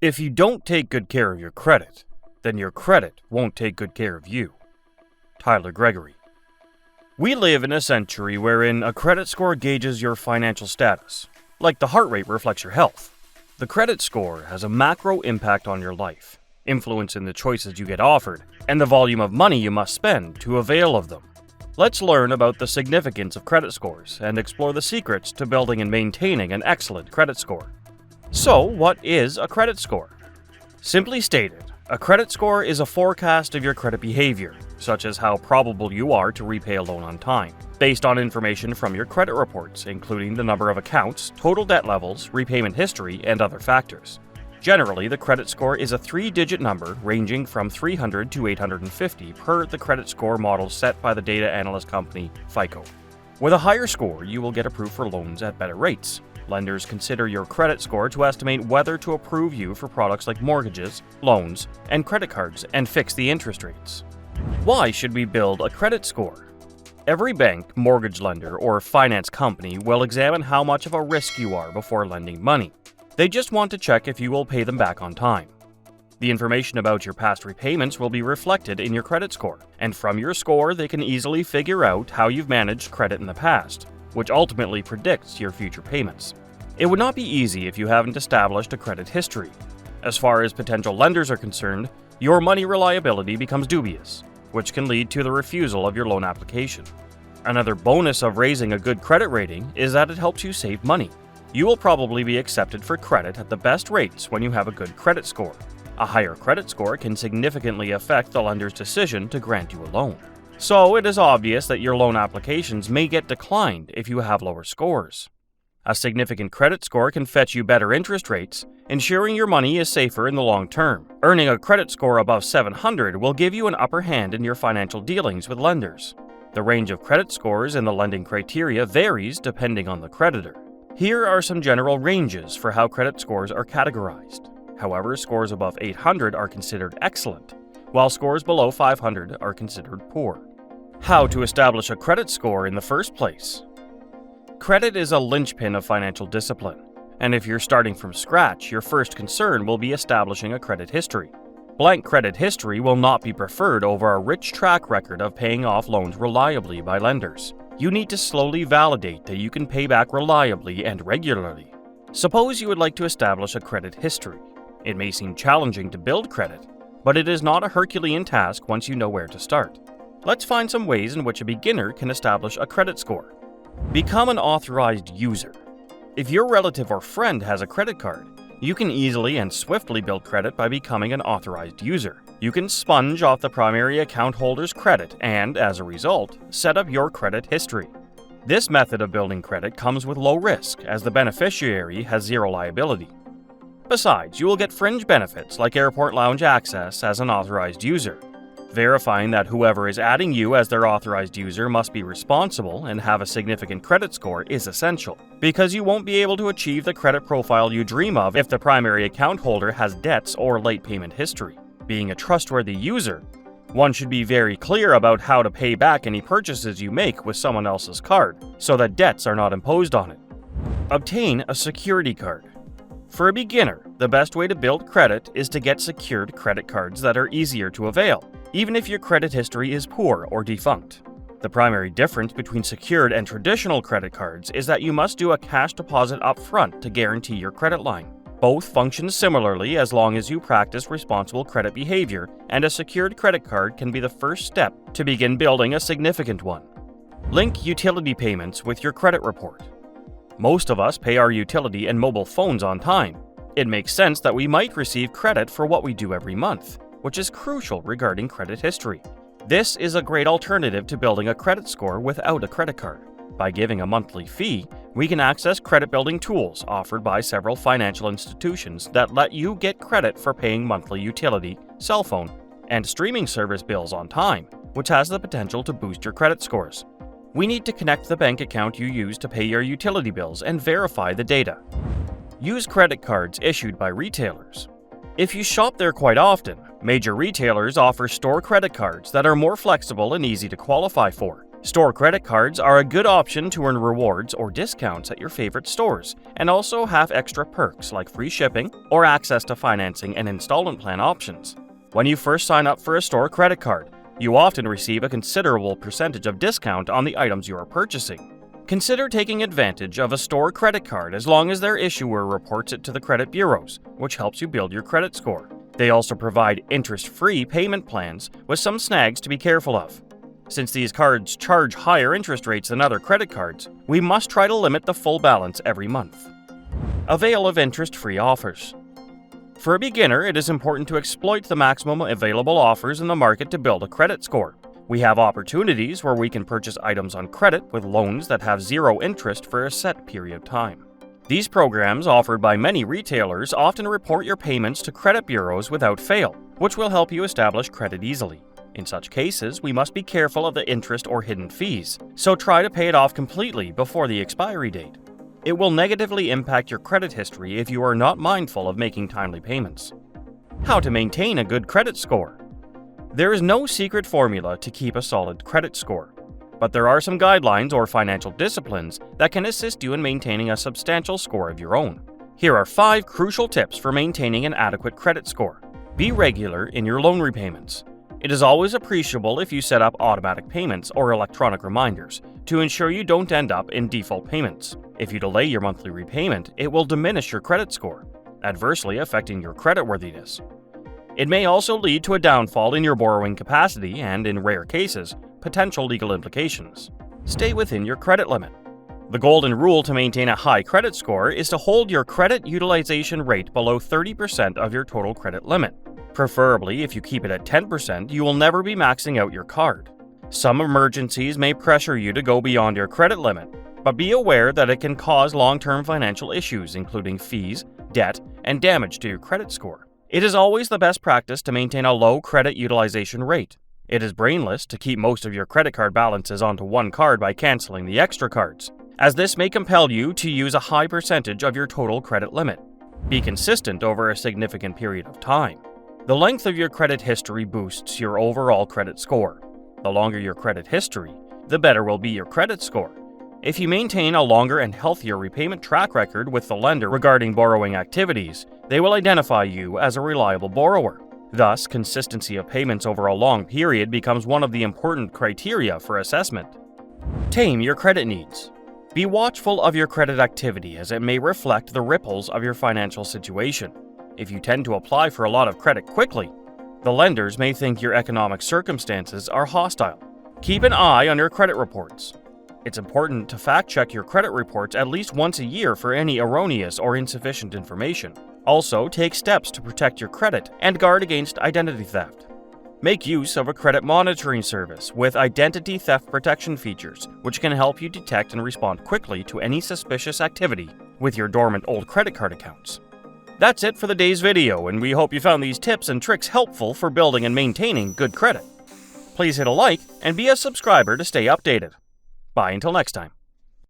If you don't take good care of your credit, then your credit won't take good care of you. Tyler Gregory. We live in a century wherein a credit score gauges your financial status, like the heart rate reflects your health. The credit score has a macro impact on your life, influencing the choices you get offered and the volume of money you must spend to avail of them. Let's learn about the significance of credit scores and explore the secrets to building and maintaining an excellent credit score. So, what is a credit score? Simply stated, a credit score is a forecast of your credit behavior, such as how probable you are to repay a loan on time, based on information from your credit reports, including the number of accounts, total debt levels, repayment history, and other factors. Generally, the credit score is a 3-digit number ranging from 300 to 850 per the credit score model set by the data analyst company FICO. With a higher score, you will get approved for loans at better rates. Lenders consider your credit score to estimate whether to approve you for products like mortgages, loans, and credit cards and fix the interest rates. Why should we build a credit score? Every bank, mortgage lender, or finance company will examine how much of a risk you are before lending money. They just want to check if you will pay them back on time. The information about your past repayments will be reflected in your credit score, and from your score they can easily figure out how you've managed credit in the past, which ultimately predicts your future payments. It would not be easy if you haven't established a credit history. As far as potential lenders are concerned, your money reliability becomes dubious, which can lead to the refusal of your loan application. Another bonus of raising a good credit rating is that it helps you save money. You will probably be accepted for credit at the best rates when you have a good credit score. A higher credit score can significantly affect the lender's decision to grant you a loan. So it is obvious that your loan applications may get declined if you have lower scores. A significant credit score can fetch you better interest rates, ensuring your money is safer in the long term. Earning a credit score above 700 will give you an upper hand in your financial dealings with lenders. The range of credit scores and the lending criteria varies depending on the creditor. Here are some general ranges for how credit scores are categorized. However, scores above 800 are considered excellent, while scores below 500 are considered poor. How to establish a credit score in the first place. Credit is a linchpin of financial discipline, and if you're starting from scratch, your first concern will be establishing a credit history. Blank credit history will not be preferred over a rich track record of paying off loans reliably by lenders. You need to slowly validate that you can pay back reliably and regularly. Suppose you would like to establish a credit history. It may seem challenging to build credit, but it is not a Herculean task once you know where to start. Let's find some ways in which a beginner can establish a credit score. Become an authorized user. If your relative or friend has a credit card, you can easily and swiftly build credit by becoming an authorized user. You can sponge off the primary account holder's credit and, as a result, set up your credit history. This method of building credit comes with low risk, as the beneficiary has zero liability. Besides, you will get fringe benefits like airport lounge access as an authorized user. Verifying that whoever is adding you as their authorized user must be responsible and have a significant credit score is essential, because you won't be able to achieve the credit profile you dream of if the primary account holder has debts or late payment history. Being a trustworthy user, one should be very clear about how to pay back any purchases you make with someone else's card, so that debts are not imposed on it. Obtain a security card. For a beginner, the best way to build credit is to get secured credit cards that are easier to avail, even if your credit history is poor or defunct. The primary difference between secured and traditional credit cards is that you must do a cash deposit up front to guarantee your credit line. Both function similarly as long as you practice responsible credit behavior, and a secured credit card can be the first step to begin building a significant one. Link utility payments with your credit report. Most of us pay our utility and mobile phones on time. It makes sense that we might receive credit for what we do every month, which is crucial regarding credit history. This is a great alternative to building a credit score without a credit card. By giving a monthly fee, we can access credit-building tools offered by several financial institutions that let you get credit for paying monthly utility, cell phone, and streaming service bills on time, which has the potential to boost your credit scores. We need to connect the bank account you use to pay your utility bills and verify the data. Use credit cards issued by retailers. If you shop there quite often, major retailers offer store credit cards that are more flexible and easy to qualify for. Store credit cards are a good option to earn rewards or discounts at your favorite stores, and also have extra perks like free shipping or access to financing and installment plan options. When you first sign up for a store credit card, you often receive a considerable percentage of discount on the items you are purchasing. Consider taking advantage of a store credit card as long as their issuer reports it to the credit bureaus, which helps you build your credit score. They also provide interest-free payment plans with some snags to be careful of. Since these cards charge higher interest rates than other credit cards, we must try to limit the full balance every month. Avail of interest-free offers. For a beginner, it is important to exploit the maximum available offers in the market to build a credit score. We have opportunities where we can purchase items on credit with loans that have zero interest for a set period of time. These programs, offered by many retailers, often report your payments to credit bureaus without fail, which will help you establish credit easily. In such cases, we must be careful of the interest or hidden fees, so try to pay it off completely before the expiry date. It will negatively impact your credit history if you are not mindful of making timely payments. How to maintain a good credit score. There is no secret formula to keep a solid credit score, but there are some guidelines or financial disciplines that can assist you in maintaining a substantial score of your own. Here are 5 crucial tips for maintaining an adequate credit score. Be regular in your loan repayments. It is always appreciable if you set up automatic payments or electronic reminders to ensure you don't end up in default payments. If you delay your monthly repayment, it will diminish your credit score, adversely affecting your creditworthiness. It may also lead to a downfall in your borrowing capacity and, in rare cases, potential legal implications. Stay within your credit limit. The golden rule to maintain a high credit score is to hold your credit utilization rate below 30% of your total credit limit. Preferably, if you keep it at 10%, you will never be maxing out your card. Some emergencies may pressure you to go beyond your credit limit, but be aware that it can cause long-term financial issues, including fees, debt, and damage to your credit score. It is always the best practice to maintain a low credit utilization rate. It is brainless to keep most of your credit card balances onto one card by canceling the extra cards, as this may compel you to use a high percentage of your total credit limit. Be consistent over a significant period of time. The length of your credit history boosts your overall credit score. The longer your credit history, the better will be your credit score. If you maintain a longer and healthier repayment track record with the lender regarding borrowing activities, they will identify you as a reliable borrower. Thus, consistency of payments over a long period becomes one of the important criteria for assessment. Tame your credit needs. Be watchful of your credit activity as it may reflect the ripples of your financial situation. If you tend to apply for a lot of credit quickly, the lenders may think your economic circumstances are hostile. Keep an eye on your credit reports. It's important to fact-check your credit reports at least once a year for any erroneous or insufficient information. Also, take steps to protect your credit and guard against identity theft. Make use of a credit monitoring service with identity theft protection features, which can help you detect and respond quickly to any suspicious activity with your dormant old credit card accounts. That's it for the day's video, and we hope you found these tips and tricks helpful for building and maintaining good credit. Please hit a like and be a subscriber to stay updated. Bye until next time.